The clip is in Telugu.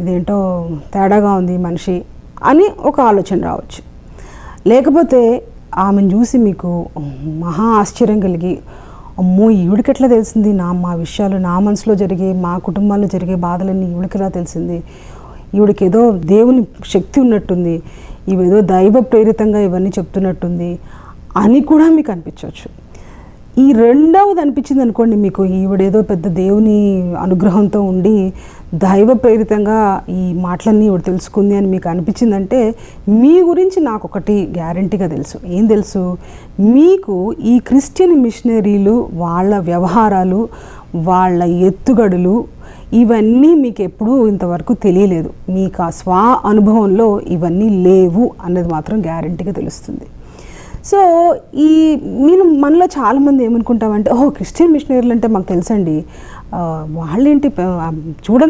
ఇదేంటో తేడాగా ఉంది మనిషి అని ఒక ఆలోచన రావచ్చు. లేకపోతే ఆమెను చూసి మీకు మహా ఆశ్చర్యం కలిగి, అమ్మో ఈవిడికి ఎట్లా తెలిసింది, మా విషయాలు, నా మనసులో జరిగే, మా కుటుంబాల్లో జరిగే బాధలన్నీ ఈవిడికి ఎలా తెలిసింది, ఈవిడికి ఏదో దేవుని శక్తి ఉన్నట్టుంది, ఇవేదో దైవ ప్రేరితంగా ఇవన్నీ చెప్తున్నట్టుంది అని కూడా మీకు అనిపించవచ్చు. ఈ రెండవది అనిపించింది అనుకోండి, మీకు ఈవిడేదో పెద్ద దేవుని అనుగ్రహంతో ఉండి దైవ ప్రేరితంగా ఈ మాటలన్నీ ఈవిడ తెలుసుకుంది అని మీకు అనిపించిందంటే, మీ గురించి నాకు ఒకటి గ్యారంటీగా తెలుసు. ఏం తెలుసు? మీకు ఈ క్రిస్టియన్ మిషనరీలు వాళ్ళ వ్యవహారాలు, వాళ్ళ ఎత్తుగడులు ఇవన్నీ మీకు ఎప్పుడూ ఇంతవరకు తెలియలేదు. మీకు ఆ స్వ అనుభవంలో ఇవన్నీ లేవు అన్నది మాత్రం గ్యారంటీగా తెలుస్తుంది. సో మనలో చాలామంది ఏమనుకుంటామంటే, ఓహో క్రిస్టియన్ మిషనరీలు అంటే మాకు తెలుసండి, వాళ్ళేంటి చూడండి